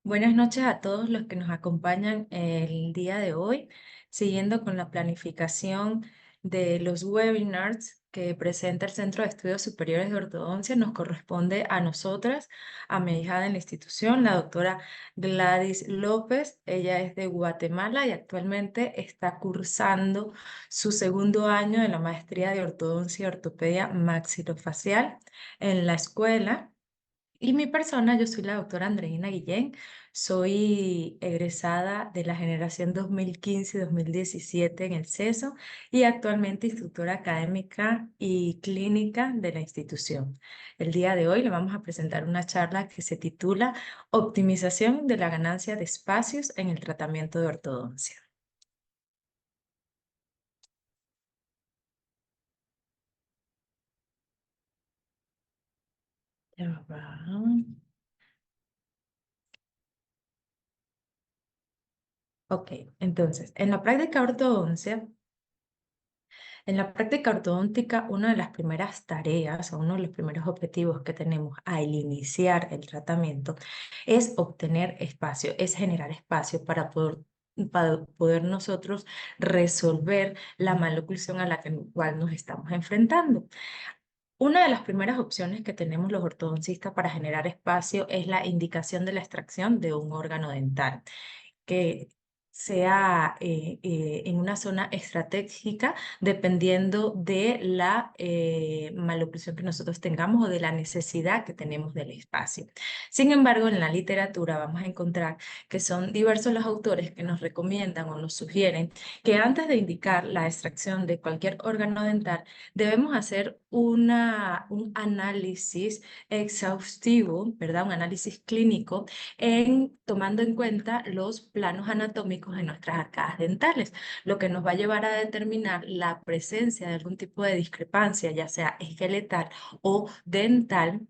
Buenas noches a todos los que nos acompañan el día de hoy, siguiendo con la planificación de los webinars que presenta el Centro de Estudios Superiores de Ortodoncia. Nos corresponde a nosotras, a mi hija de la institución, la doctora Gladys López. Ella es de Guatemala y actualmente está cursando su segundo año de la maestría de ortodoncia y ortopedia maxilofacial en la escuela. Y mi persona, yo soy la doctora Andreina Guillén, soy egresada de la generación 2015 y 2017 en el CESO y actualmente instructora académica y clínica de la institución. El día de hoy le vamos a presentar una charla que se titula Optimización de la ganancia de espacios en el tratamiento de ortodoncia. Ya va. Ok, entonces, en la práctica ortodóntica, una de las primeras tareas o uno de los primeros objetivos que tenemos al iniciar el tratamiento es obtener espacio, es generar espacio para poder nosotros resolver la maloclusión a la cual nos estamos enfrentando. Una de las primeras opciones que tenemos los ortodoncistas para generar espacio es la indicación de la extracción de un órgano dental que sea en una zona estratégica dependiendo de la maloclusión que nosotros tengamos o de la necesidad que tenemos del espacio. Sin embargo, en la literatura vamos a encontrar que son diversos los autores que nos recomiendan o nos sugieren que antes de indicar la extracción de cualquier órgano dental, debemos hacer un análisis exhaustivo, ¿verdad? Un análisis clínico tomando en cuenta los planos anatómicos de nuestras arcadas dentales, lo que nos va a llevar a determinar la presencia de algún tipo de discrepancia, ya sea esqueletal o dental,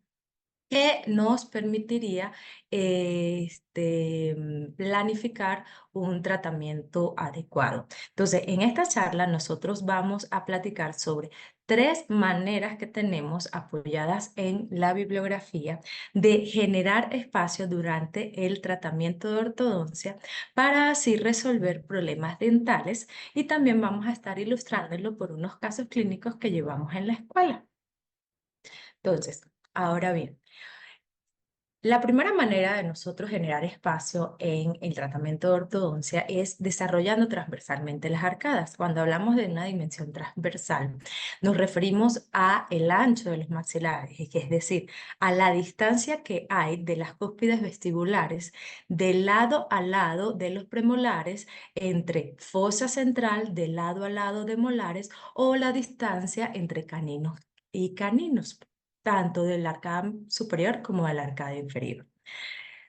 que nos permitiría planificar un tratamiento adecuado. Entonces, en esta charla nosotros vamos a platicar sobre tres maneras que tenemos apoyadas en la bibliografía de generar espacio durante el tratamiento de ortodoncia para así resolver problemas dentales, y también vamos a estar ilustrándolo por unos casos clínicos que llevamos en la escuela. Entonces, ahora bien, la primera manera de nosotros generar espacio en el tratamiento de ortodoncia es desarrollando transversalmente las arcadas. Cuando hablamos de una dimensión transversal, nos referimos a el ancho de los maxilares, que es decir, a la distancia que hay de las cúspides vestibulares de lado a lado de los premolares, entre fosa central de lado a lado de molares, o la distancia entre caninos y caninos, tanto del arcada superior como del arcada inferior.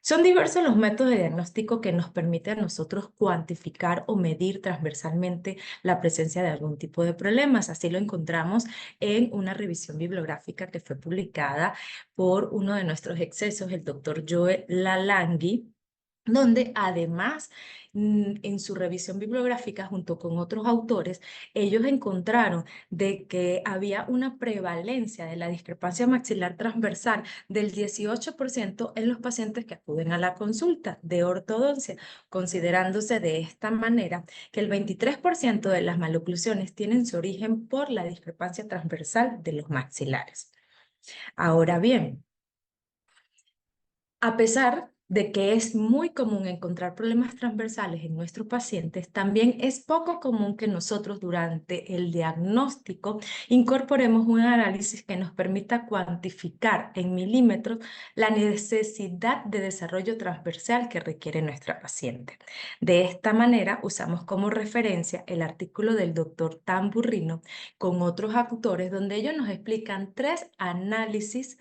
Son diversos los métodos de diagnóstico que nos permiten a nosotros cuantificar o medir transversalmente la presencia de algún tipo de problemas. Así lo encontramos en una revisión bibliográfica que fue publicada por uno de nuestros excesos, el doctor Joe Lalangui, donde además en su revisión bibliográfica junto con otros autores, ellos encontraron de que había una prevalencia de la discrepancia maxilar transversal del 18% en los pacientes que acuden a la consulta de ortodoncia, considerándose de esta manera que el 23% de las maloclusiones tienen su origen por la discrepancia transversal de los maxilares. Ahora bien, a pesar de que es muy común encontrar problemas transversales en nuestros pacientes, también es poco común que nosotros durante el diagnóstico incorporemos un análisis que nos permita cuantificar en milímetros la necesidad de desarrollo transversal que requiere nuestra paciente. De esta manera, usamos como referencia el artículo del doctor Tamburrino con otros autores, donde ellos nos explican tres análisis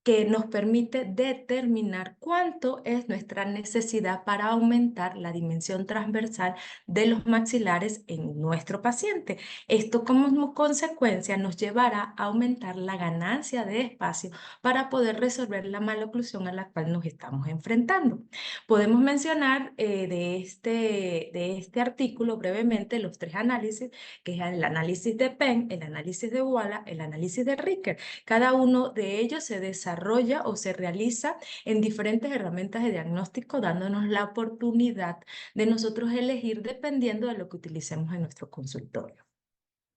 que nos permite determinar cuánto es nuestra necesidad para aumentar la dimensión transversal de los maxilares en nuestro paciente. Esto como consecuencia nos llevará a aumentar la ganancia de espacio para poder resolver la maloclusión a la cual nos estamos enfrentando. Podemos mencionar de este artículo brevemente los tres análisis, que es el análisis de Penn, el análisis de Walla, el análisis de Ricker. Cada uno de ellos se desarrolla desarrolla o se realiza en diferentes herramientas de diagnóstico, dándonos la oportunidad de nosotros elegir dependiendo de lo que utilicemos en nuestro consultorio.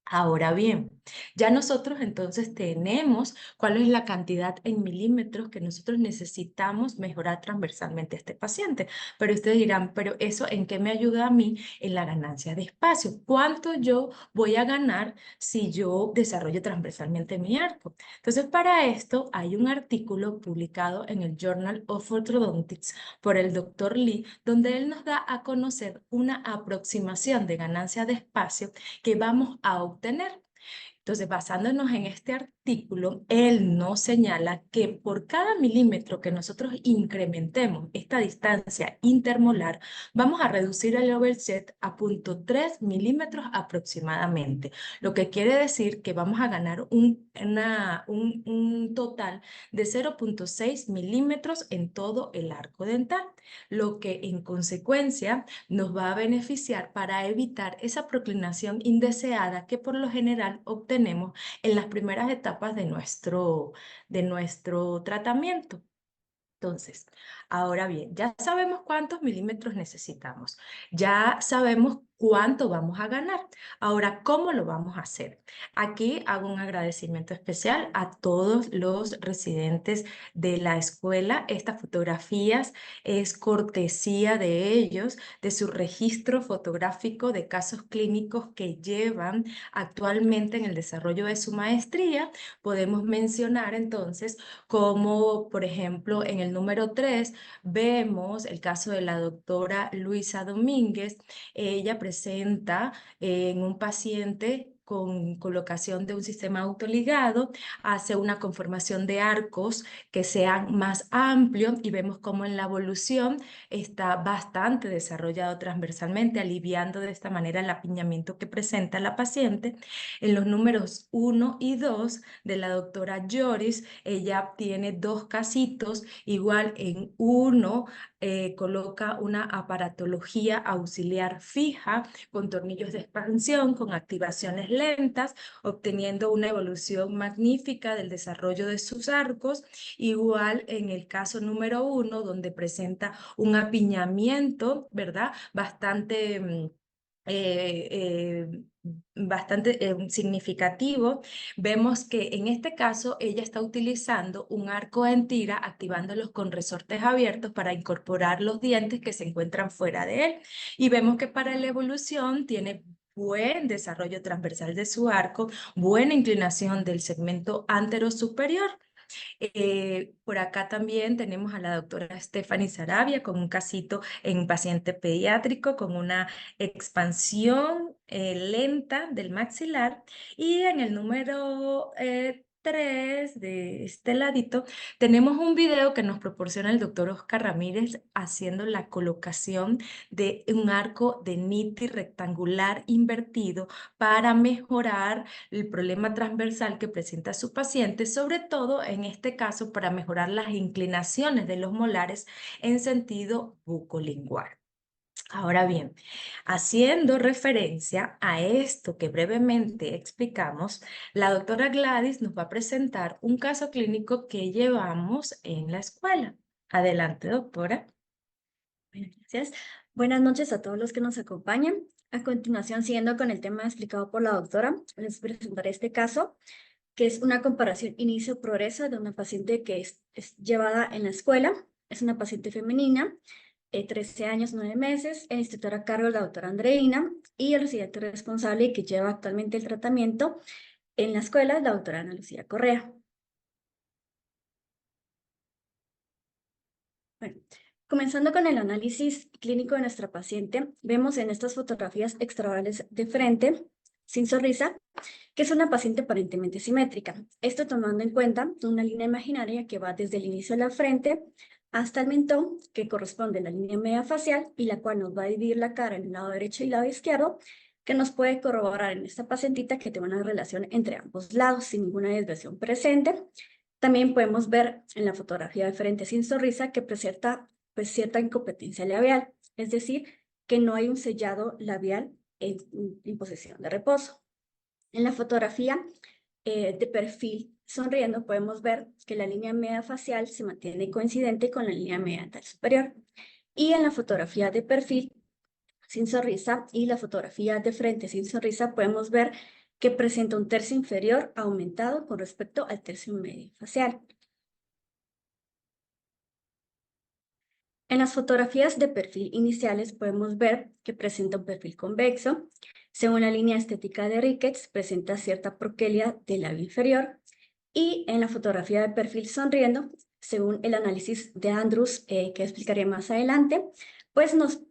Ahora bien, ya nosotros entonces tenemos cuál es la cantidad en milímetros que nosotros necesitamos mejorar transversalmente a este paciente. Pero ustedes dirán, pero ¿eso en qué me ayuda a mí en la ganancia de espacio? ¿Cuánto yo voy a ganar si yo desarrollo transversalmente mi arco? Entonces, para esto hay un artículo publicado en el Journal of Orthodontics por el doctor Lee, donde él nos da a conocer una aproximación de ganancia de espacio que vamos a obtener. Entonces, basándonos en este artículo, él nos señala que por cada milímetro que nosotros incrementemos esta distancia intermolar, vamos a reducir el overset a 0.3 milímetros aproximadamente, lo que quiere decir que vamos a ganar un total de 0.6 milímetros en todo el arco dental, lo que en consecuencia nos va a beneficiar para evitar esa proclinación indeseada que por lo general obtenemos en las primeras etapas de nuestro tratamiento. Entonces, ahora bien, ya sabemos cuántos milímetros necesitamos, ya sabemos cuánto vamos a ganar. Ahora, ¿cómo lo vamos a hacer? Aquí hago un agradecimiento especial a todos los residentes de la escuela. Estas fotografías es cortesía de ellos, de su registro fotográfico de casos clínicos que llevan actualmente en el desarrollo de su maestría. Podemos mencionar entonces como, por ejemplo, en el número 3 vemos el caso de la doctora Luisa Domínguez. Ella presenta en un paciente con colocación de un sistema autoligado, hace una conformación de arcos que sean más amplios y vemos cómo en la evolución está bastante desarrollado transversalmente, aliviando de esta manera el apiñamiento que presenta la paciente. En los números 1 y 2 de la doctora Joris, ella tiene dos casitos, igual en uno coloca una aparatología auxiliar fija con tornillos de expansión, con activaciones lentas, obteniendo una evolución magnífica del desarrollo de sus arcos. Igual en el caso número 1, donde presenta un apiñamiento, ¿verdad? Bastante significativo. Vemos que en este caso ella está utilizando un arco en tira, activándolos con resortes abiertos para incorporar los dientes que se encuentran fuera de él. Y vemos que para la evolución tiene buen desarrollo transversal de su arco, buena inclinación del segmento antero superior. Por acá también tenemos a la doctora Stephanie Sarabia con un casito en paciente pediátrico con una expansión lenta del maxilar. Y en el número 3 de este ladito tenemos un video que nos proporciona el doctor Oscar Ramírez haciendo la colocación de un arco de niti rectangular invertido para mejorar el problema transversal que presenta su paciente, sobre todo en este caso para mejorar las inclinaciones de los molares en sentido bucolingual. Ahora bien, haciendo referencia a esto que brevemente explicamos, la doctora Gladys nos va a presentar un caso clínico que llevamos en la escuela. Adelante, doctora. Bueno, gracias. Buenas noches a todos los que nos acompañan. A continuación, siguiendo con el tema explicado por la doctora, les presentaré este caso, que es una comparación inicio-progreso de una paciente que es llevada en la escuela. Es una paciente femenina, 13 años, 9 meses, el institutor a cargo de la doctora Andreina y el residente responsable que lleva actualmente el tratamiento en la escuela es la doctora Ana Lucía Correa. Bueno, comenzando con el análisis clínico de nuestra paciente, vemos en estas fotografías extraorales de frente, sin sonrisa, que es una paciente aparentemente simétrica. Esto tomando en cuenta una línea imaginaria que va desde el inicio de la frente hasta el mentón, que corresponde a la línea media facial y la cual nos va a dividir la cara en el lado derecho y el lado izquierdo, que nos puede corroborar en esta pacientita que tiene una relación entre ambos lados sin ninguna desviación presente. También podemos ver en la fotografía de frente sin sonrisa que presenta cierta incompetencia labial, es decir, que no hay un sellado labial en posición de reposo. En la fotografía de perfil sonriendo, podemos ver que la línea media facial se mantiene coincidente con la línea media dental superior. Y en la fotografía de perfil sin sonrisa y la fotografía de frente sin sonrisa, podemos ver que presenta un tercio inferior aumentado con respecto al tercio medio facial. En las fotografías de perfil iniciales podemos ver que presenta un perfil convexo. Según la línea estética de Ricketts, presenta cierta proquelia del labio inferior. Y en la fotografía de perfil sonriendo, según el análisis de Andrews, que explicaré más adelante, pues nos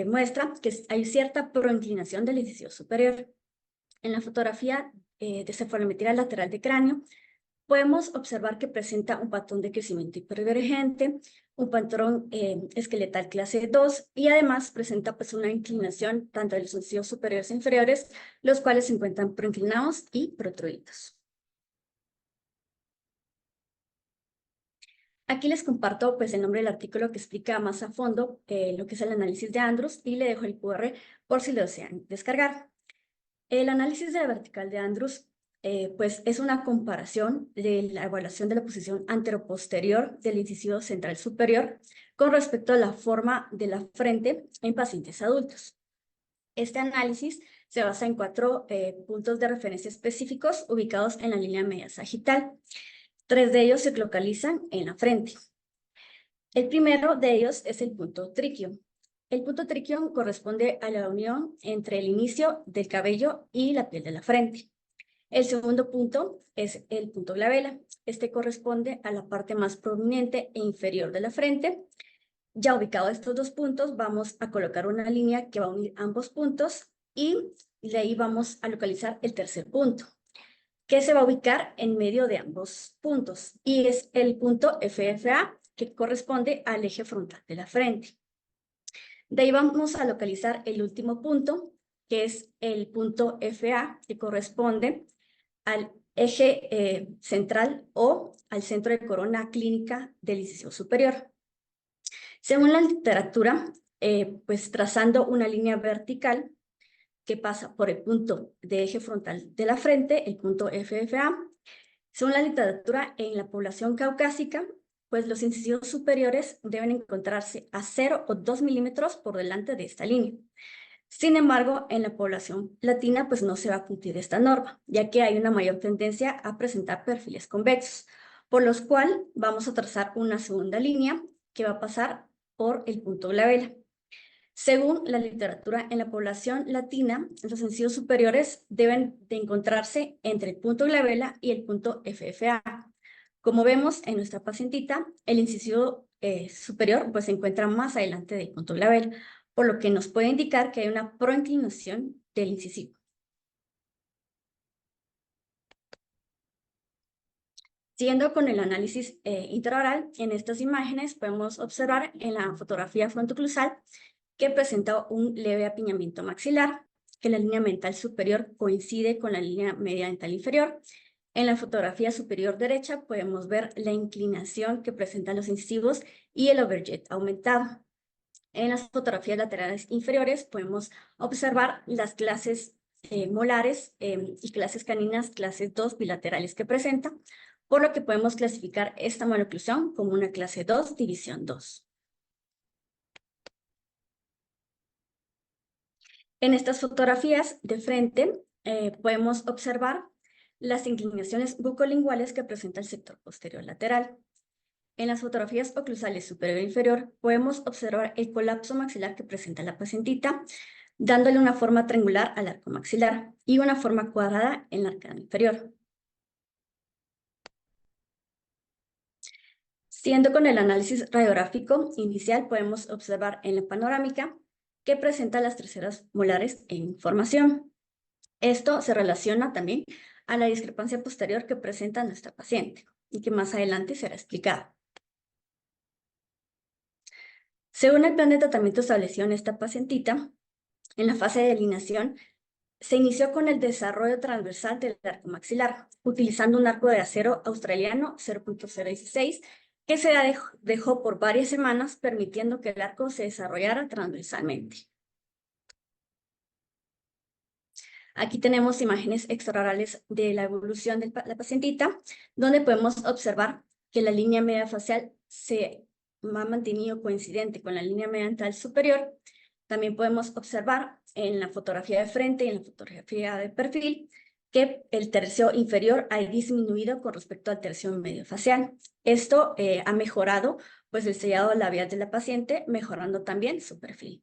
muestra que hay cierta proinclinación del incisivo superior. En la fotografía de cefalometría lateral de cráneo, podemos observar que presenta un patrón de crecimiento hiperdivergente, un patrón esqueletal clase 2 y además presenta pues una inclinación tanto de los incisivos superiores e inferiores, los cuales se encuentran proinclinados y protruidos. Aquí les comparto pues el nombre del artículo que explica más a fondo lo que es el análisis de Andrews y le dejo el QR por si lo desean descargar. El análisis de la vertical de Andrews pues es una comparación de la evaluación de la posición anteroposterior del incisivo central superior con respecto a la forma de la frente en pacientes adultos. Este análisis se basa en 4 puntos de referencia específicos ubicados en la línea media sagital. 3 de ellos se localizan en la frente. El primero de ellos es el punto triquio. El punto triquio corresponde a la unión entre el inicio del cabello y la piel de la frente. El segundo punto es el punto glabela. Este corresponde a la parte más prominente e inferior de la frente. Ya ubicados estos 2 puntos, vamos a colocar una línea que va a unir ambos puntos y de ahí vamos a localizar el tercer punto, que se va a ubicar en medio de ambos puntos y es el punto FFA, que corresponde al eje frontal de la frente. De ahí vamos a localizar el último punto, que es el punto FA, que corresponde al eje central o al centro de corona clínica del incisivo superior. Según la literatura, pues trazando una línea vertical que pasa por el punto de eje frontal de la frente, el punto FFA, según la literatura, en la población caucásica, pues los incisivos superiores deben encontrarse a 0 o 2 milímetros por delante de esta línea. Sin embargo, en la población latina, pues no se va a cumplir esta norma, ya que hay una mayor tendencia a presentar perfiles convexos, por los cuales vamos a trazar una segunda línea que va a pasar por el punto glabela. Según la literatura, en la población latina, los incisivos superiores deben de encontrarse entre el punto glabela y el punto FFA. Como vemos en nuestra pacientita, el incisivo superior pues, se encuentra más adelante del punto glabela, por lo que nos puede indicar que hay una proinclinación del incisivo. Siguiendo con el análisis intraoral, en estas imágenes podemos observar en la fotografía frontoclusal que presenta un leve apiñamiento maxilar, que la línea mental superior coincide con la línea media dental inferior. En la fotografía superior derecha podemos ver la inclinación que presentan los incisivos y el overjet aumentado. En las fotografías laterales inferiores podemos observar las clases molares y clases caninas clases 2 bilaterales que presenta, por lo que podemos clasificar esta maloclusión como una clase 2, división 2. En estas fotografías de frente podemos observar las inclinaciones bucolinguales que presenta el sector posterior lateral. En las fotografías oclusales superior e inferior podemos observar el colapso maxilar que presenta la pacientita, dándole una forma triangular al arco maxilar y una forma cuadrada en la arcada inferior. Siguiendo con el análisis radiográfico inicial, podemos observar en la panorámica que presenta las terceras molares en formación. Esto se relaciona también a la discrepancia posterior que presenta nuestra paciente y que más adelante será explicada. Según el plan de tratamiento establecido en esta pacientita, en la fase de alineación, se inició con el desarrollo transversal del arco maxilar, utilizando un arco de acero australiano 0.016, que se dejó por varias semanas, permitiendo que el arco se desarrollara transversalmente. Aquí tenemos imágenes extraorales de la evolución de la pacientita, donde podemos observar que la línea media facial se ha mantenido coincidente con la línea media dental superior. También podemos observar en la fotografía de frente y en la fotografía de perfil que el tercio inferior ha disminuido con respecto al tercio medio facial. Esto ha mejorado pues, el sellado labial de la paciente, mejorando también su perfil.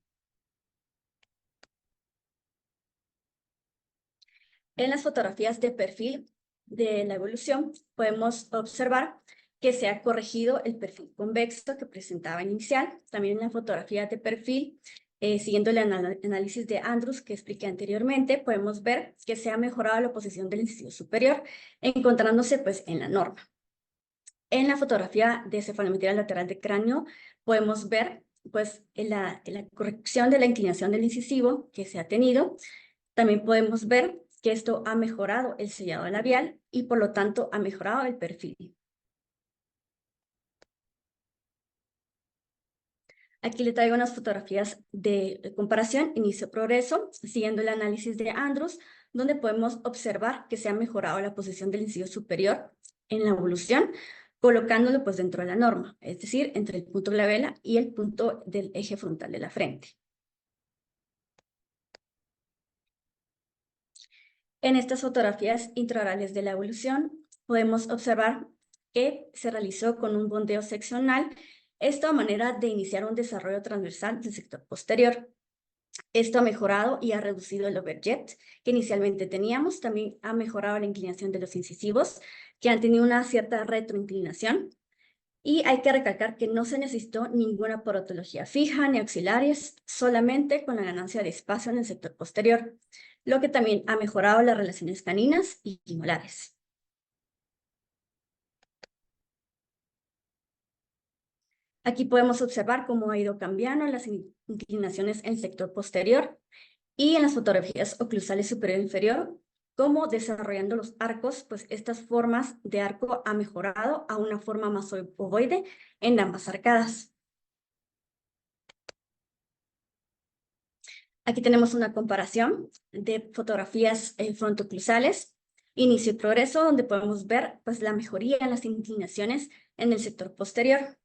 En las fotografías de perfil de la evolución podemos observar que se ha corregido el perfil convexo que presentaba inicial. También en la fotografía de perfil, siguiendo el análisis de Andrews que expliqué anteriormente, podemos ver que se ha mejorado la posición del incisivo superior, encontrándose pues en la norma. En la fotografía de cefalometría lateral de cráneo podemos ver pues la corrección de la inclinación del incisivo que se ha tenido. También podemos ver que esto ha mejorado el sellado labial y por lo tanto ha mejorado el perfil. Aquí le traigo unas fotografías de comparación, inicio-progreso, siguiendo el análisis de Andrews, donde podemos observar que se ha mejorado la posición del incisivo superior en la evolución, colocándolo pues dentro de la norma, es decir, entre el punto glabela y el punto del eje frontal de la frente. En estas fotografías intraorales de la evolución podemos observar que se realizó con un bondeo seccional, esto a manera de iniciar un desarrollo transversal del sector posterior. Esto ha mejorado y ha reducido el overjet que inicialmente teníamos, también ha mejorado la inclinación de los incisivos, que han tenido una cierta retroinclinación, y hay que recalcar que no se necesitó ninguna porotología fija ni auxiliares, solamente con la ganancia de espacio en el sector posterior, lo que también ha mejorado las relaciones caninas y molares. Aquí podemos observar cómo ha ido cambiando las inclinaciones en el sector posterior y en las fotografías oclusales superior e inferior, cómo desarrollando los arcos, pues estas formas de arco ha mejorado a una forma más ovoide en ambas arcadas. Aquí tenemos una comparación de fotografías frontoclusales, inicio y progreso, donde podemos ver pues, la mejoría en las inclinaciones en el sector posterior,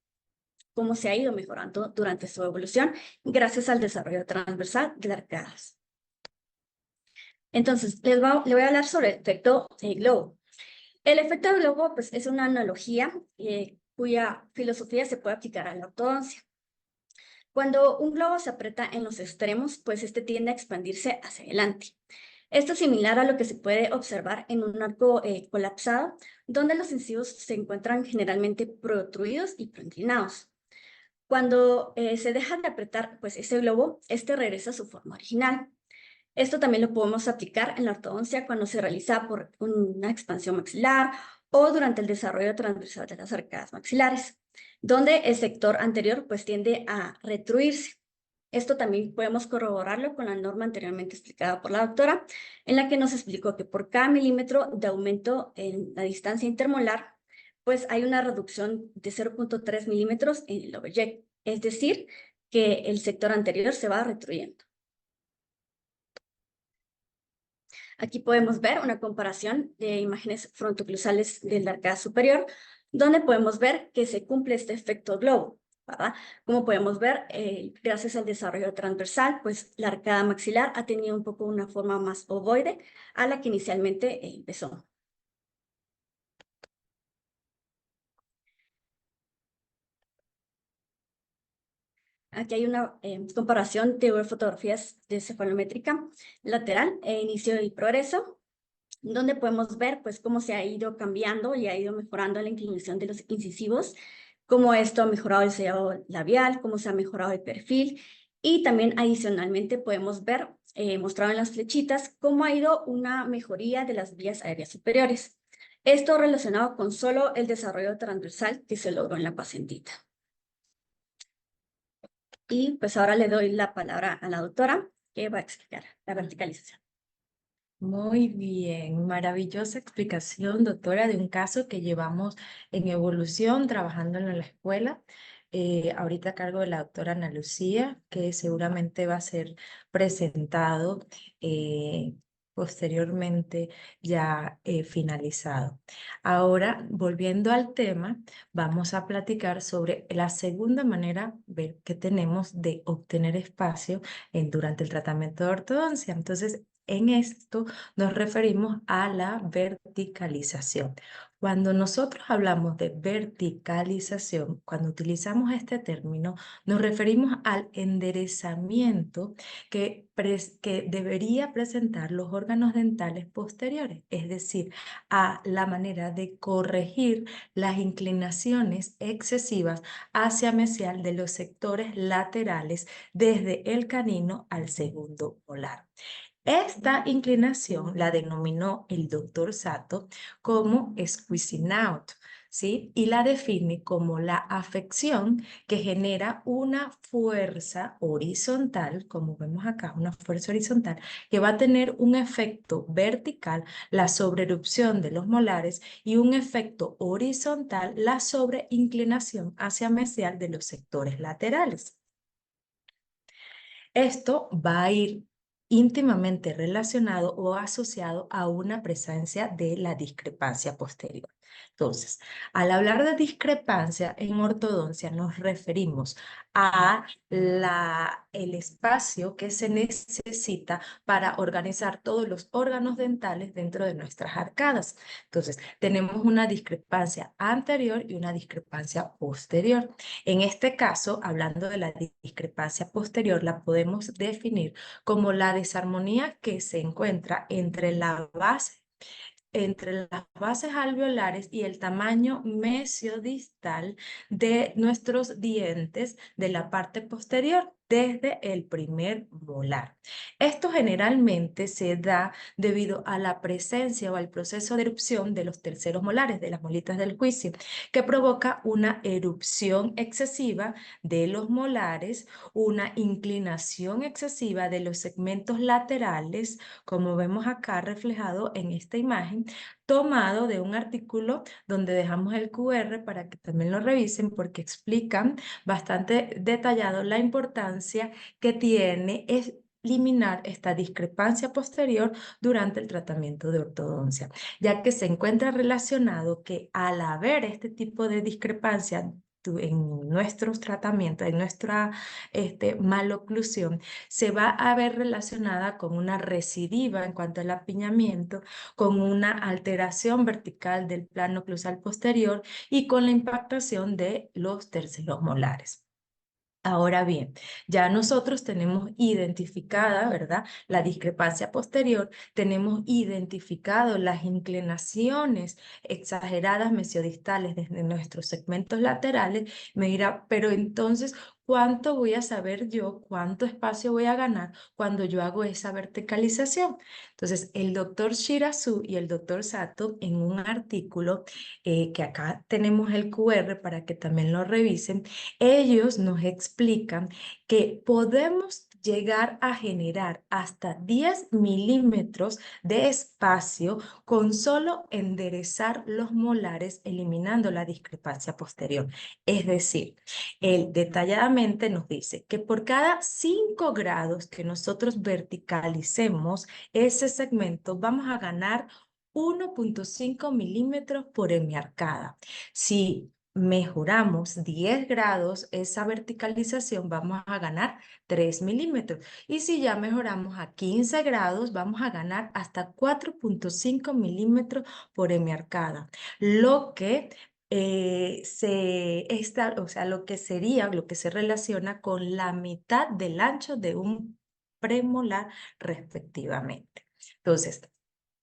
cómo se ha ido mejorando durante su evolución gracias al desarrollo transversal de las arcadas. Entonces, le voy a hablar sobre el efecto globo. El efecto globo pues, es una analogía cuya filosofía se puede aplicar a la ortodoncia. Cuando un globo se aprieta en los extremos, pues este tiende a expandirse hacia adelante. Esto es similar a lo que se puede observar en un arco colapsado, donde los incisivos se encuentran generalmente protruidos y proinclinados. Cuando se deja de apretar pues, ese globo, este regresa a su forma original. Esto también lo podemos aplicar en la ortodoncia cuando se realiza por una expansión maxilar o durante el desarrollo transversal de las arcadas maxilares, donde el sector anterior pues tiende a retruirse. Esto también podemos corroborarlo con la norma anteriormente explicada por la doctora, en la que nos explicó que por cada milímetro de aumento en la distancia intermolar, pues hay una reducción de 0.3 milímetros en el overjet, es decir, que el sector anterior se va retruyendo. Aquí podemos ver una comparación de imágenes frontoclusales del arcada superior, donde podemos ver que se cumple este efecto globo, ¿verdad? Como podemos ver, gracias al desarrollo transversal, pues la arcada maxilar ha tenido un poco una forma más ovoide a la que inicialmente empezó. Aquí hay una comparación de fotografías de cefalométrica lateral, inicio y progreso, donde podemos ver pues cómo se ha ido cambiando y ha ido mejorando la inclinación de los incisivos, cómo esto ha mejorado el sellado labial, cómo se ha mejorado el perfil, y también adicionalmente podemos ver, mostrado en las flechitas, cómo ha ido una mejoría de las vías aéreas superiores. Esto relacionado con solo el desarrollo transversal que se logró en la pacientita. Y pues ahora le doy la palabra a la doctora que va a explicar la verticalización. Muy bien, maravillosa explicación, doctora, de un caso que llevamos en evolución trabajando en la escuela. Ahorita a cargo de la doctora Ana Lucía, que seguramente va a ser presentado posteriormente ya finalizado. Ahora, volviendo al tema, vamos a platicar sobre la segunda manera que tenemos de obtener espacio durante el tratamiento de ortodoncia. Entonces, en esto nos referimos a la verticalización. Cuando nosotros hablamos de verticalización, cuando utilizamos este término, nos referimos al enderezamiento que debería presentar los órganos dentales posteriores, es decir, a la manera de corregir las inclinaciones excesivas hacia mesial de los sectores laterales desde el canino al segundo molar. Esta inclinación la denominó el doctor Sato como squeezing out, ¿sí? Y la define como la afección que genera una fuerza horizontal, como vemos acá, una fuerza horizontal, que va a tener un efecto vertical, la sobreerupción de los molares, y un efecto horizontal, la sobreinclinación hacia mesial de los sectores laterales. Esto va a ir íntimamente relacionado o asociado a una presencia de la discrepancia posterior. Entonces, al hablar de discrepancia en ortodoncia nos referimos a el espacio que se necesita para organizar todos los órganos dentales dentro de nuestras arcadas. Entonces, tenemos una discrepancia anterior y una discrepancia posterior. En este caso, hablando de la discrepancia posterior, la podemos definir como la desarmonía que se encuentra entre las bases alveolares y el tamaño mesiodistal de nuestros dientes de la parte posterior desde el primer molar. Esto generalmente se da debido a la presencia o al proceso de erupción de los terceros molares, de las molitas del juicio, que provoca una erupción excesiva de los molares, una inclinación excesiva de los segmentos laterales, como vemos acá reflejado en esta imagen, tomado de un artículo donde dejamos el QR para que también lo revisen porque explican bastante detallado la importancia que tiene eliminar esta discrepancia posterior durante el tratamiento de ortodoncia, ya que se encuentra relacionado que al haber este tipo de discrepancia en nuestros tratamientos, en nuestra maloclusión, se va a ver relacionada con una recidiva en cuanto al apiñamiento, con una alteración vertical del plano oclusal posterior y con la impactación de los terceros molares. Ahora bien, ya nosotros tenemos identificada, ¿verdad?, la discrepancia posterior, tenemos identificado las inclinaciones exageradas mesiodistales desde nuestros segmentos laterales. Me dirá, pero entonces, ¿cuánto voy a saber yo? ¿Cuánto espacio voy a ganar cuando yo hago esa verticalización? Entonces, el doctor Shirazu y el doctor Sato, en un artículo que acá tenemos el QR para que también lo revisen, ellos nos explican que podemos llegar a generar hasta 10 milímetros de espacio con solo enderezar los molares, eliminando la discrepancia posterior. Es decir, él detalladamente nos dice que por cada 5 grados que nosotros verticalicemos ese segmento, vamos a ganar 1,5 milímetros por hemiarcada. Si mejoramos 10 grados esa verticalización, vamos a ganar 3 milímetros. Y si ya mejoramos a 15 grados, vamos a ganar hasta 4,5 milímetros por hemiarcada. Lo que lo que sería, lo que se relaciona con la mitad del ancho de un premolar respectivamente. Entonces,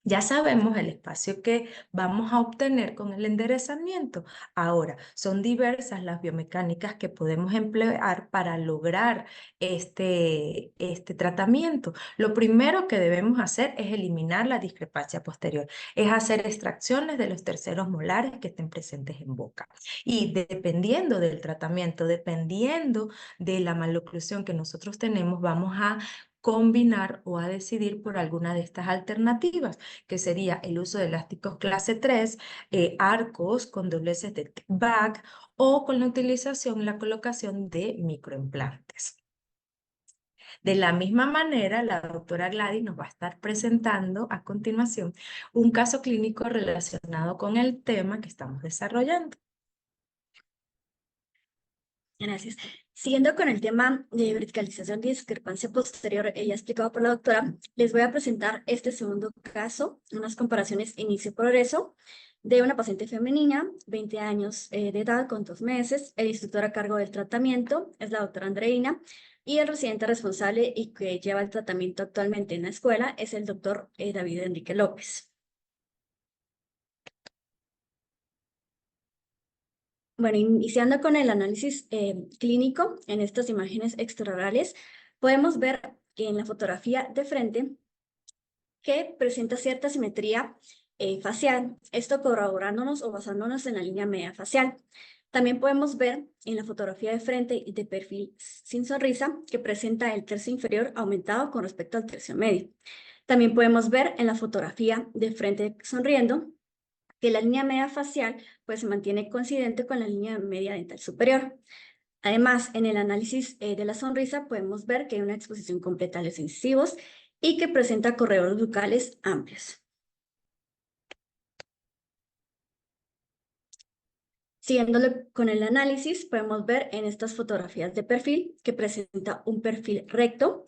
ya sabemos el espacio que vamos a obtener con el enderezamiento. Ahora, son diversas las biomecánicas que podemos emplear para lograr este tratamiento. Lo primero que debemos hacer es eliminar la discrepancia posterior, es hacer extracciones de los terceros molares que estén presentes en boca. Y dependiendo del tratamiento, dependiendo de la maloclusión que nosotros tenemos, vamos a combinar o a decidir por alguna de estas alternativas, que sería el uso de elásticos clase 3, arcos con dobleces de back o con la utilización y la colocación de microimplantes. De la misma manera, la doctora Gladys nos va a estar presentando a continuación un caso clínico relacionado con el tema que estamos desarrollando. Gracias. Siguiendo con el tema de verticalización de discrepancia posterior, ya explicado por la doctora, les voy a presentar este segundo caso, unas comparaciones inicio-progreso de una paciente femenina, 20 años de edad con 2 meses. El instructor a cargo del tratamiento es la doctora Andreina y el residente responsable y que lleva el tratamiento actualmente en la escuela es el doctor David Enrique López. Bueno, iniciando con el análisis clínico en estas imágenes extraorales, podemos ver que en la fotografía de frente que presenta cierta simetría facial, esto corroborándonos o basándonos en la línea media facial. También podemos ver en la fotografía de frente y de perfil sin sonrisa que presenta el tercio inferior aumentado con respecto al tercio medio. También podemos ver en la fotografía de frente sonriendo que la línea media facial pues, se mantiene coincidente con la línea media dental superior. Además, en el análisis de la sonrisa podemos ver que hay una exposición completa a los incisivos y que presenta corredores bucales amplios. Siguiéndolo con el análisis, podemos ver en estas fotografías de perfil que presenta un perfil recto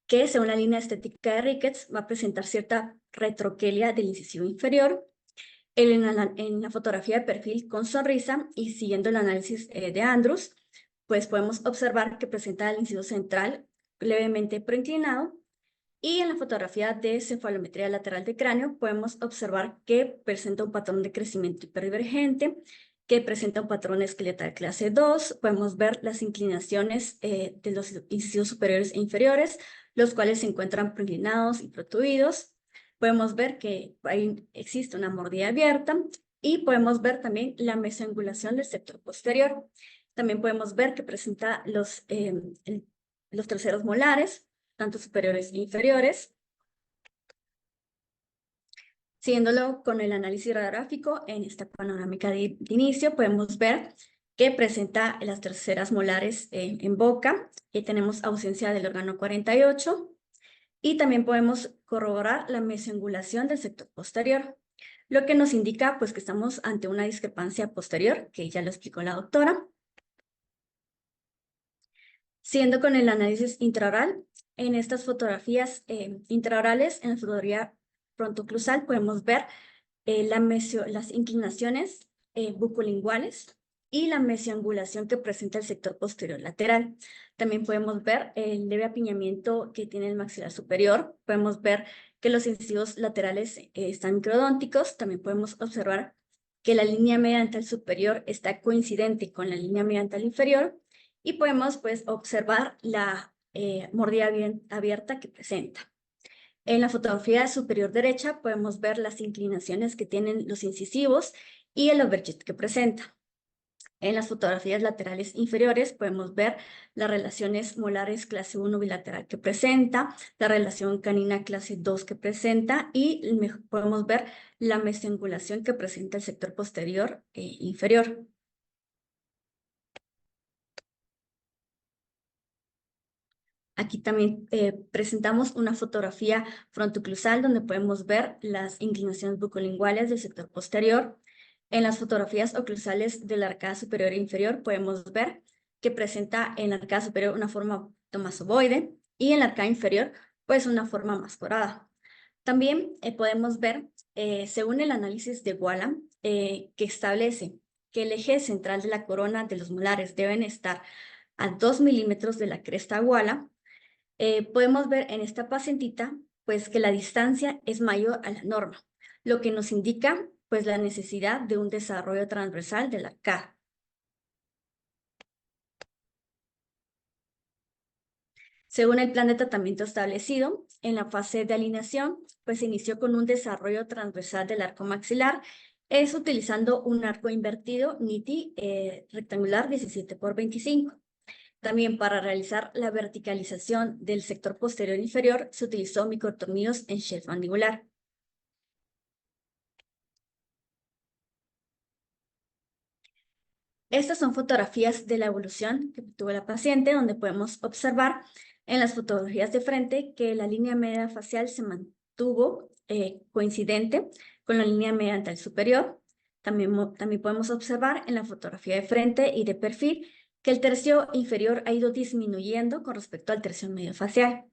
que, según la línea estética de Ricketts, va a presentar cierta retroquelia del incisivo inferior. En la fotografía de perfil con sonrisa y siguiendo el análisis de Andrews, pues podemos observar que presenta el incisivo central levemente proinclinado y en la fotografía de cefalometría lateral de cráneo podemos observar que presenta un patrón de crecimiento hiperdivergente, que presenta un patrón esqueletal clase 2. Podemos ver las inclinaciones de los incisivos superiores e inferiores, los cuales se encuentran proinclinados y protuidos. Podemos ver que existe una mordida abierta y podemos ver también la mesoangulación del sector posterior. También podemos ver que presenta los terceros molares, tanto superiores e inferiores. Siguiéndolo con el análisis radiográfico, en esta panorámica de inicio podemos ver que presenta las terceras molares en boca, y tenemos ausencia del órgano 48, y también podemos corroborar la mesoangulación del sector posterior, lo que nos indica pues, que estamos ante una discrepancia posterior, que ya lo explicó la doctora. Siguiendo con el análisis intraoral, en estas fotografías intraorales, en la fotografía frontoclusal, podemos ver las inclinaciones bucolinguales y la mesioangulación que presenta el sector posterior lateral. También podemos ver el leve apiñamiento que tiene el maxilar superior. Podemos ver que los incisivos laterales están microdónticos. También podemos observar que la línea media dental superior está coincidente con la línea media dental inferior y podemos pues, observar la mordida abierta que presenta. En la fotografía superior derecha podemos ver las inclinaciones que tienen los incisivos y el overjet que presenta. En las fotografías laterales inferiores podemos ver las relaciones molares clase 1 bilateral que presenta, la relación canina clase 2 que presenta y podemos ver la mesoangulación que presenta el sector posterior inferior. Aquí también presentamos una fotografía frontoclusal donde podemos ver las inclinaciones bucolinguales del sector posterior. En las fotografías oclusales de la arcada superior e inferior podemos ver que presenta en la arcada superior una forma tomasoboide y en la arcada inferior pues una forma más corada. También podemos ver, según el análisis de Wallam, que establece que el eje central de la corona de los molares deben estar a 2 milímetros de la cresta Wallam. Podemos ver en esta pacientita pues que la distancia es mayor a la norma, lo que nos indica pues la necesidad de un desarrollo transversal de la arcada. Según el plan de tratamiento establecido, en la fase de alineación, pues se inició con un desarrollo transversal del arco maxilar, es utilizando un arco invertido NITI rectangular 17 por 25. También para realizar la verticalización del sector posterior inferior se utilizó microtornillos en shelf mandibular. Estas son fotografías de la evolución que tuvo la paciente, donde podemos observar en las fotografías de frente que la línea media facial se mantuvo coincidente con la línea media dental superior. También podemos observar en la fotografía de frente y de perfil que el tercio inferior ha ido disminuyendo con respecto al tercio medio facial.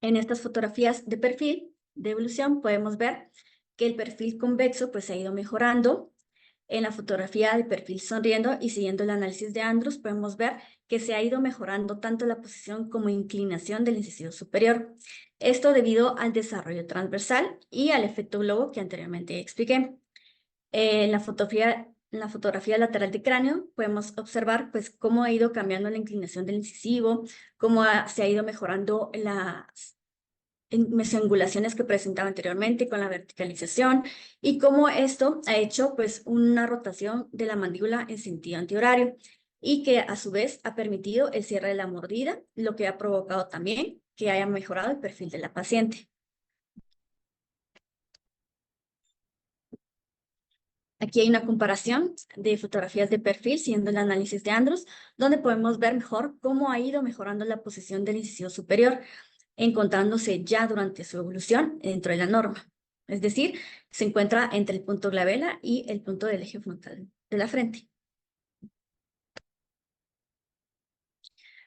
En estas fotografías de perfil, de evolución, podemos ver que el perfil convexo pues ha ido mejorando. En la fotografía de perfil sonriendo y siguiendo el análisis de Andrews, podemos ver que se ha ido mejorando tanto la posición como inclinación del incisivo superior. Esto debido al desarrollo transversal y al efecto globo que anteriormente expliqué. En la fotografía lateral de cráneo podemos observar pues cómo ha ido cambiando la inclinación del incisivo, cómo se ha ido mejorando las mesoangulaciones que presentaba anteriormente con la verticalización y cómo esto ha hecho pues una rotación de la mandíbula en sentido antihorario y que a su vez ha permitido el cierre de la mordida, lo que ha provocado también que haya mejorado el perfil de la paciente. Aquí hay una comparación de fotografías de perfil siguiendo el análisis de Andrews, donde podemos ver mejor cómo ha ido mejorando la posición del incisivo superior, encontrándose ya durante su evolución dentro de la norma. Es decir, se encuentra entre el punto glabela y el punto del eje frontal de la frente.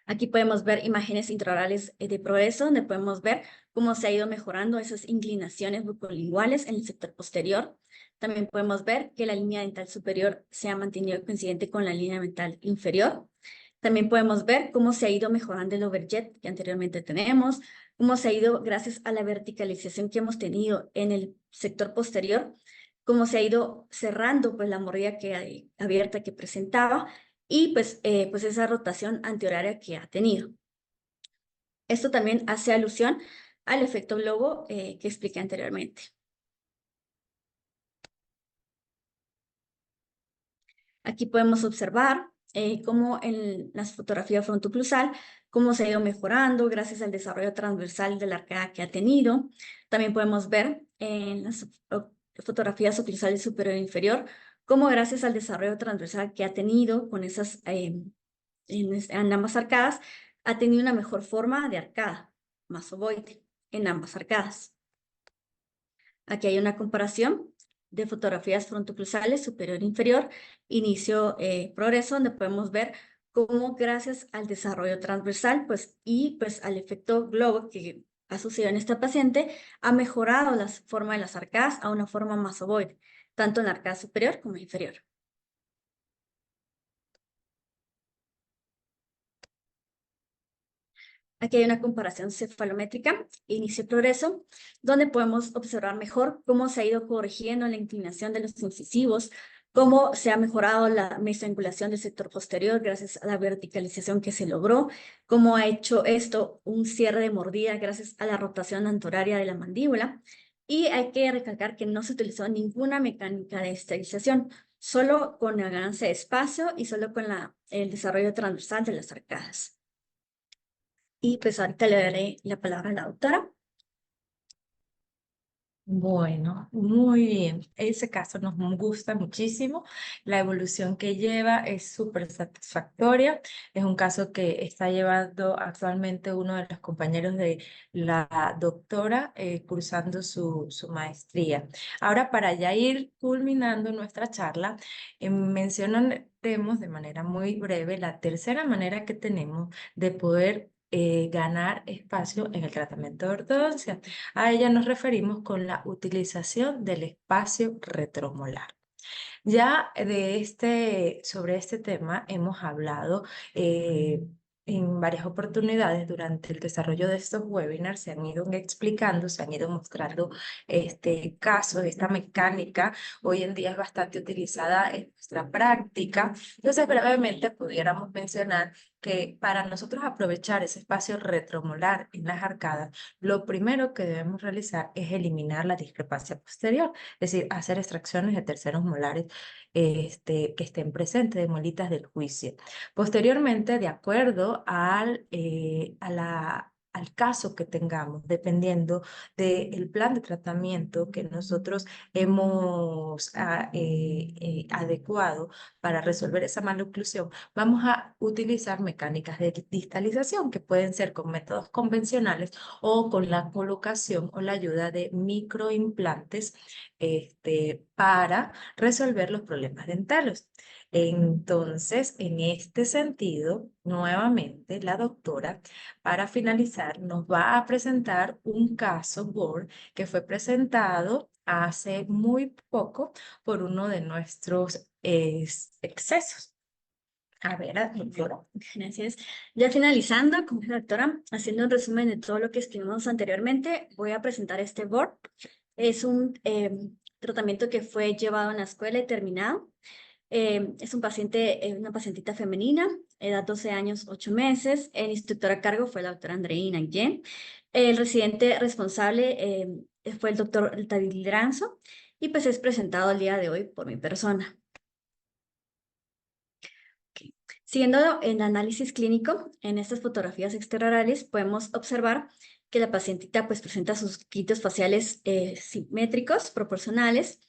Aquí podemos ver imágenes intraorales de progreso, donde podemos ver cómo se ha ido mejorando esas inclinaciones bucolinguales en el sector posterior. También podemos ver que la línea dental superior se ha mantenido coincidente con la línea dental inferior. También podemos ver cómo se ha ido mejorando el overjet que anteriormente tenemos, cómo se ha ido, gracias a la verticalización que hemos tenido en el sector posterior, cómo se ha ido cerrando pues, la mordida abierta que presentaba y pues esa rotación antihoraria que ha tenido. Esto también hace alusión al efecto globo que expliqué anteriormente. Aquí podemos observar cómo en las fotografías frontooclusal, cómo se ha ido mejorando gracias al desarrollo transversal de la arcada que ha tenido. También podemos ver en las fotografías oclusales superior e inferior, cómo gracias al desarrollo transversal que ha tenido con esas en ambas arcadas, ha tenido una mejor forma de arcada, más ovoide, en ambas arcadas. Aquí hay una comparación de fotografías frontoclusales superior e inferior, inicio progreso, donde podemos ver cómo gracias al desarrollo transversal y al efecto globo que ha sucedido en esta paciente, ha mejorado la forma de las arcadas a una forma más ovoide, tanto en la arcada superior como inferior. Aquí hay una comparación cefalométrica, inicio y progreso, donde podemos observar mejor cómo se ha ido corrigiendo la inclinación de los incisivos, cómo se ha mejorado la mesoangulación del sector posterior gracias a la verticalización que se logró, cómo ha hecho esto un cierre de mordida gracias a la rotación antoraria de la mandíbula. Y hay que recalcar que no se utilizó ninguna mecánica de esterilización, solo con la ganancia de espacio y solo con el desarrollo transversal de las arcadas. Y pues ahorita le daré la palabra a la doctora. Bueno, muy bien. Ese caso nos gusta muchísimo. La evolución que lleva es súper satisfactoria. Es un caso que está llevando actualmente uno de los compañeros de la doctora cursando su maestría. Ahora, para ya ir culminando nuestra charla, mencionaremos de manera muy breve la tercera manera que tenemos de poder ganar espacio en el tratamiento de ortodoncia. A ella nos referimos con la utilización del espacio retromolar. Ya sobre este tema hemos hablado en varias oportunidades durante el desarrollo de estos webinars, se han ido explicando, se han ido mostrando casos, esta mecánica hoy en día es bastante utilizada en nuestra práctica. Entonces, brevemente pudiéramos mencionar que para nosotros aprovechar ese espacio retromolar en las arcadas, lo primero que debemos realizar es eliminar la discrepancia posterior, es decir, hacer extracciones de terceros molares que estén presentes de muelitas del juicio. Posteriormente, de acuerdo a la al caso que tengamos, dependiendo del plan de tratamiento que nosotros hemos adecuado para resolver esa maloclusión, vamos a utilizar mecánicas de distalización que pueden ser con métodos convencionales o con la colocación o la ayuda de microimplantes para resolver los problemas dentales. Entonces, en este sentido, nuevamente, la doctora, para finalizar, nos va a presentar un caso Word que fue presentado hace muy poco por uno de nuestros excesos. A ver, doctora. Gracias. Ya finalizando, como dice la doctora, haciendo un resumen de todo lo que escribimos anteriormente, voy a presentar este board. Es un tratamiento que fue llevado en la escuela y terminado. Es un paciente, una pacientita femenina, edad 12 años, 8 meses. El instructor a cargo fue la doctora Andreina Guillén. El residente responsable fue el doctor David Liranzo y pues es presentado el día de hoy por mi persona. Siguiendo el análisis clínico, en estas fotografías extraorales podemos observar que la pacientita pues presenta sus quitos faciales simétricos, proporcionales.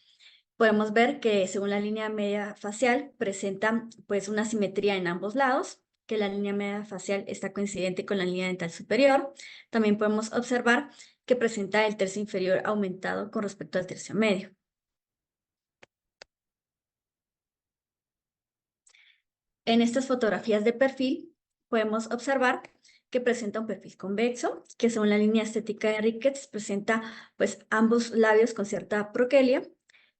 Podemos ver que según la línea media facial presenta pues una simetría en ambos lados, que la línea media facial está coincidente con la línea dental superior. También podemos observar que presenta el tercio inferior aumentado con respecto al tercio medio. En estas fotografías de perfil podemos observar que presenta un perfil convexo, que según la línea estética de Ricketts presenta pues ambos labios con cierta proquelia.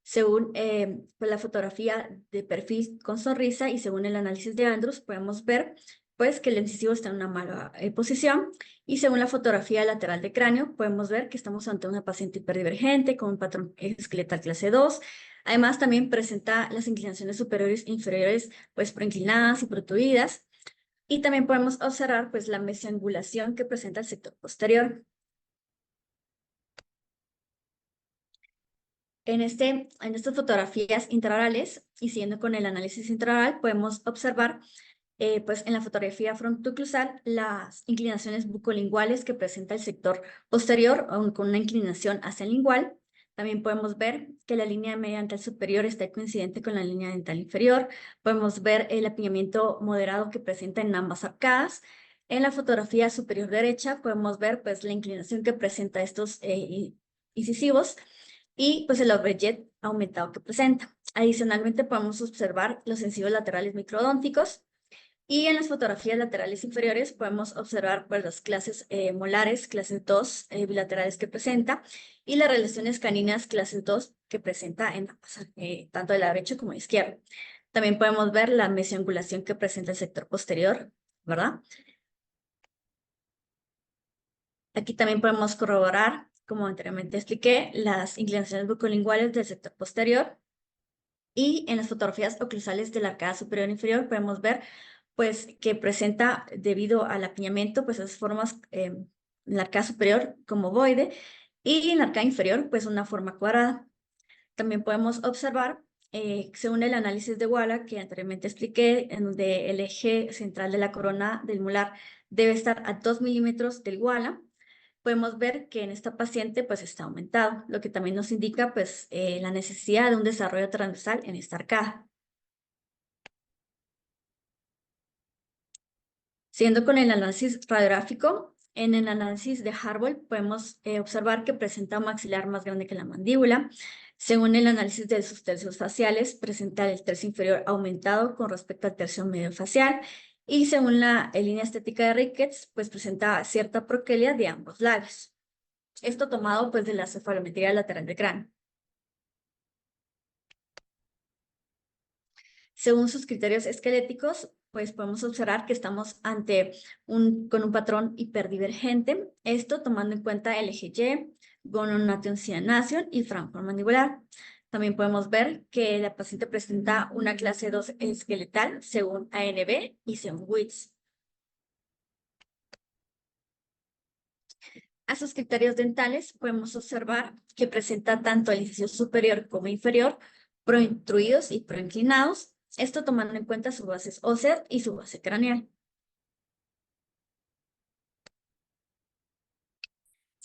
Según pues, la fotografía de perfil con sonrisa y según el análisis de Andrews podemos ver pues que el incisivo está en una mala posición, y según la fotografía lateral de cráneo podemos ver que estamos ante una paciente hiperdivergente con un patrón esqueletal clase 2. Además, también presenta las inclinaciones superiores e inferiores pues proinclinadas y protruidas. Y también podemos observar pues la mesiangulación que presenta el sector posterior. En estas fotografías intraorales, y siguiendo con el análisis intraoral, podemos observar pues en la fotografía frontoclusal las inclinaciones bucolinguales que presenta el sector posterior con una inclinación hacia el lingual. También podemos ver que la línea media dental superior está coincidente con la línea dental inferior. Podemos ver el apiñamiento moderado que presenta en ambas arcadas. En la fotografía superior derecha podemos ver pues la inclinación que presenta estos incisivos y pues el overjet aumentado que presenta. Adicionalmente podemos observar los incisivos laterales microdónticos. Y en las fotografías laterales inferiores podemos observar pues, las clases molares, clases 2 bilaterales que presenta, y las relaciones caninas clases 2 que presenta en tanto del lado derecho como del izquierdo. También podemos ver la mesiangulación que presenta el sector posterior, ¿verdad? Aquí también podemos corroborar, como anteriormente expliqué, las inclinaciones bucolinguales del sector posterior. Y en las fotografías oclusales de la arcada superior e inferior podemos ver pues que presenta, debido al apiñamiento, pues esas formas en la arcada superior como ovoide y en la arcada inferior pues una forma cuadrada. También podemos observar, según el análisis de Walla que anteriormente expliqué, en donde el eje central de la corona del molar debe estar a 2 milímetros del Walla, podemos ver que en esta paciente pues está aumentado, lo que también nos indica pues la necesidad de un desarrollo transversal en esta arcada. Siguiendo con el análisis radiográfico, en el análisis de Harvard podemos observar que presenta un maxilar más grande que la mandíbula. Según el análisis de sus tercios faciales, presenta el tercio inferior aumentado con respecto al tercio medio facial. Y según la línea estética de Ricketts, pues presenta cierta proquelia de ambos lados. Esto tomado pues de la cefalometría lateral del cráneo. Según sus criterios esqueléticos, pues podemos observar que estamos con un patrón hiperdivergente, esto tomando en cuenta el eje Y, gononation cianation y franco mandibular. También podemos ver que la paciente presenta una clase 2 esqueletal según ANB y según WITS. A sus criterios dentales podemos observar que presenta tanto el inciso superior como inferior prointruidos y proinclinados, esto tomando en cuenta su base ósea y su base craneal.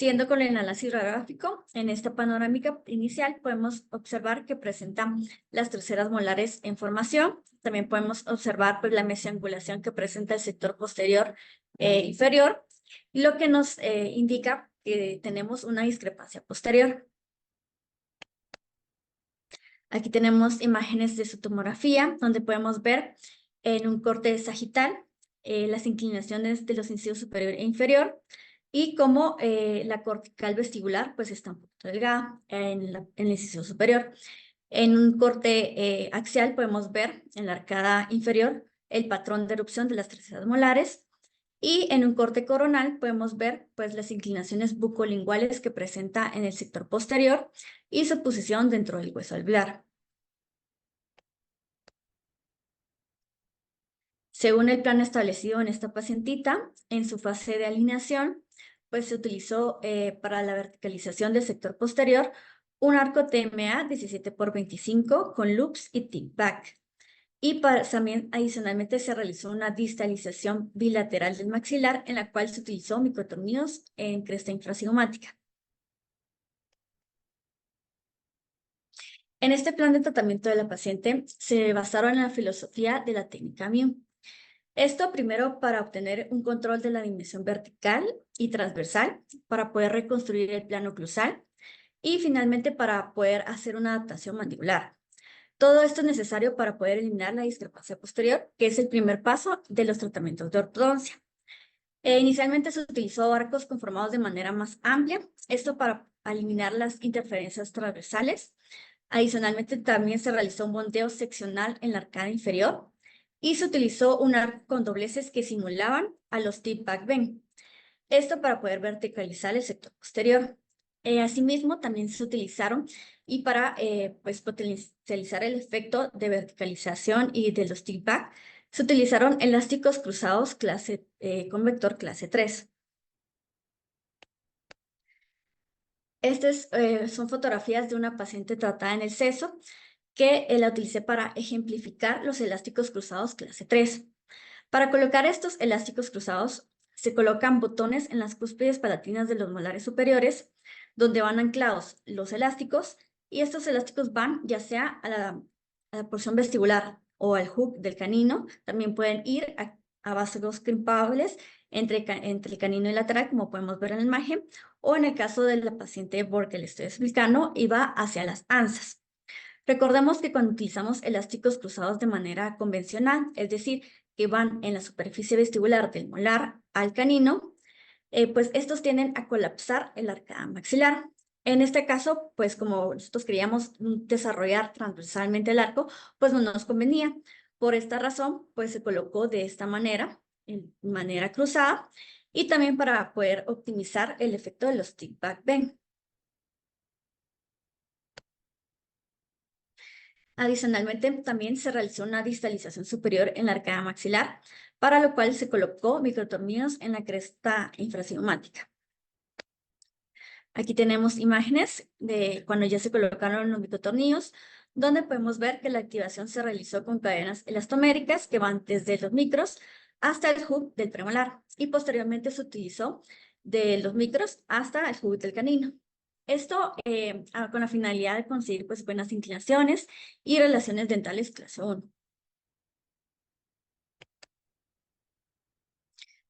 Siguiendo con el análisis radiográfico, en esta panorámica inicial podemos observar que presenta las terceras molares en formación. También podemos observar pues, la mesoangulación que presenta el sector posterior inferior, lo que nos indica que tenemos una discrepancia posterior. Aquí tenemos imágenes de su tomografía, donde podemos ver en un corte sagital las inclinaciones de los incisos superior e inferior, y cómo la cortical vestibular pues está un poquito delgada en el inciso superior. En un corte axial podemos ver en la arcada inferior el patrón de erupción de las terceras molares, y en un corte coronal podemos ver pues las inclinaciones bucolinguales que presenta en el sector posterior y su posición dentro del hueso alveolar. Según el plan establecido en esta pacientita, en su fase de alineación, pues se utilizó para la verticalización del sector posterior un arco TMA 17×25 con loops y tip back. Y también adicionalmente se realizó una distalización bilateral del maxilar, en la cual se utilizó microtornillos en cresta infracigomática. En este plan de tratamiento de la paciente se basaron en la filosofía de la técnica MIU. Esto primero para obtener un control de la dimensión vertical y transversal, para poder reconstruir el plano oclusal y finalmente para poder hacer una adaptación mandibular. Todo esto es necesario para poder eliminar la discrepancia posterior, que es el primer paso de los tratamientos de ortodoncia. Inicialmente se utilizó arcos conformados de manera más amplia, esto para eliminar las interferencias transversales. Adicionalmente también se realizó un bondeo seccional en la arcada inferior y se utilizó un arco con dobleces que simulaban a los tip back bend. Esto para poder verticalizar el sector posterior. Asimismo, también se utilizaron y para pues, potencializar el efecto de verticalización y de los tip back, se utilizaron elásticos cruzados con vector clase 3. Estas son fotografías de una paciente tratada en el seso que la utilicé para ejemplificar los elásticos cruzados clase 3. Para colocar estos elásticos cruzados, se colocan botones en las cúspides palatinas de los molares superiores, donde van anclados los elásticos, y estos elásticos van ya sea a la porción vestibular o al hook del canino. También pueden ir a vasos crimpables entre el canino y lateral, como podemos ver en la imagen, o en el caso de la paciente porque le estoy explicando, iba hacia las anzas. Recordemos que cuando utilizamos elásticos cruzados de manera convencional, es decir, que van en la superficie vestibular del molar al canino, pues estos tienden a colapsar el arcada maxilar. En este caso, pues como nosotros queríamos desarrollar transversalmente el arco, pues no nos convenía. Por esta razón, pues se colocó de esta manera, en manera cruzada, y también para poder optimizar el efecto de los tip back bend. Adicionalmente, también se realizó una distalización superior en la arcada maxilar, para lo cual se colocó microtornillos en la cresta infracigomática. Aquí tenemos imágenes de cuando ya se colocaron los microtornillos, donde podemos ver que la activación se realizó con cadenas elastoméricas que van desde los micros hasta el hook del premolar, y posteriormente se utilizó de los micros hasta el hook del canino. Esto con la finalidad de conseguir pues, buenas inclinaciones y relaciones dentales clase 1.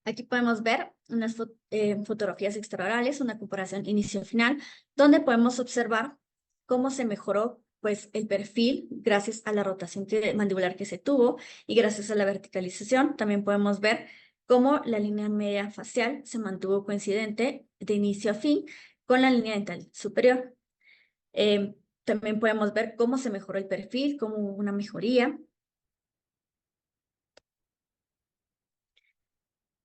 Aquí podemos ver unas fotografías extraorales, una comparación inicio-final, donde podemos observar cómo se mejoró pues, el perfil gracias a la rotación mandibular que se tuvo y gracias a la verticalización. También podemos ver cómo la línea media facial se mantuvo coincidente de inicio a fin con la línea dental superior. También podemos ver cómo se mejoró el perfil, cómo hubo una mejoría.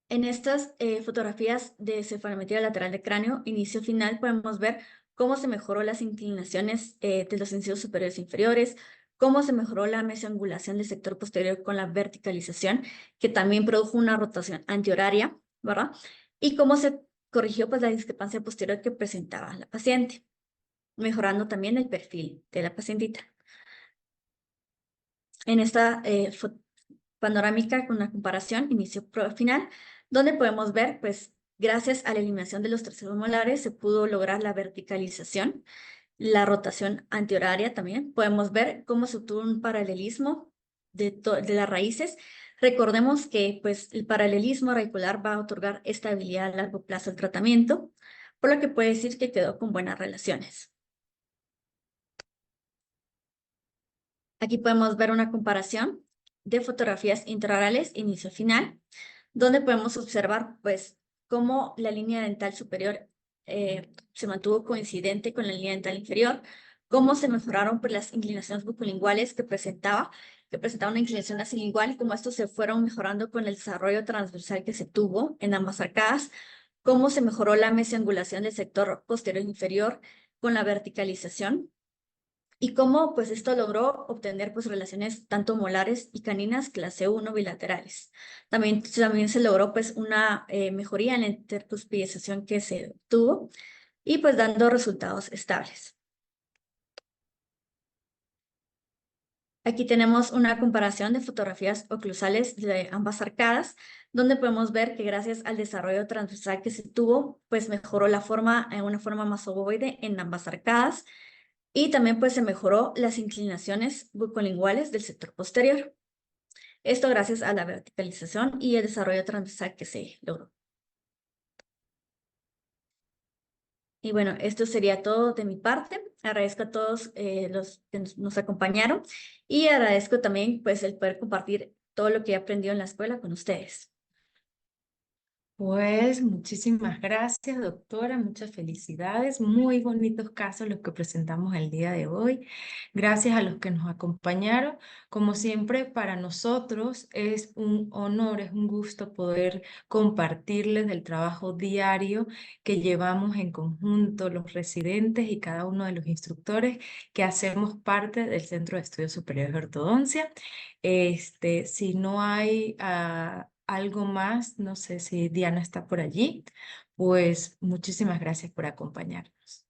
En estas fotografías de cefalometría lateral de cráneo, inicio-final, podemos ver cómo se mejoró las inclinaciones de los incisos superiores e inferiores, cómo se mejoró la mesoangulación del sector posterior con la verticalización, que también produjo una rotación antihoraria, ¿verdad? Y cómo se corrigió pues, la discrepancia posterior que presentaba la paciente, mejorando también el perfil de la pacientita. En esta panorámica con una comparación inicio-final, donde podemos ver pues, Gracias a la eliminación de los terceros molares se pudo lograr la verticalización, la rotación antihoraria también. Podemos ver cómo se obtuvo un paralelismo de las raíces. Recordemos que pues, el paralelismo radicular va a otorgar estabilidad a largo plazo al tratamiento, por lo que puede decir que quedó con buenas relaciones. Aquí podemos ver una comparación de fotografías intraorales inicio-final, donde podemos observar pues cómo la línea dental superior se mantuvo coincidente con la línea dental inferior, cómo se mejoraron pues, las inclinaciones bucolinguales que presentaba una inclinación asilingual, y cómo estos se fueron mejorando con el desarrollo transversal que se tuvo en ambas arcadas, cómo se mejoró la mesiangulación del sector posterior inferior con la verticalización, y cómo pues esto logró obtener pues relaciones tanto molares y caninas clase 1 bilaterales. También se logró pues una mejoría en la intercuspidización que se obtuvo y pues dando resultados estables. Aquí tenemos una comparación de fotografías oclusales de ambas arcadas, donde podemos ver que gracias al desarrollo transversal que se tuvo, pues mejoró la forma en una forma más ovoide en ambas arcadas, y también pues se mejoró las inclinaciones bucolinguales del sector posterior. Esto gracias a la verticalización y el desarrollo transversal que se logró. Y bueno, esto sería todo de mi parte. Agradezco a todos los que nos acompañaron, y agradezco también pues el poder compartir todo lo que he aprendido en la escuela con ustedes. Pues muchísimas gracias, doctora, muchas felicidades, muy bonitos casos los que presentamos el día de hoy. Gracias a los que nos acompañaron. Como siempre, para nosotros es un honor, es un gusto poder compartirles del trabajo diario que llevamos en conjunto los residentes y cada uno de los instructores que hacemos parte del Centro de Estudios Superiores de Ortodoncia. Si no hay algo más, no sé si Diana está por allí, pues muchísimas gracias por acompañarnos.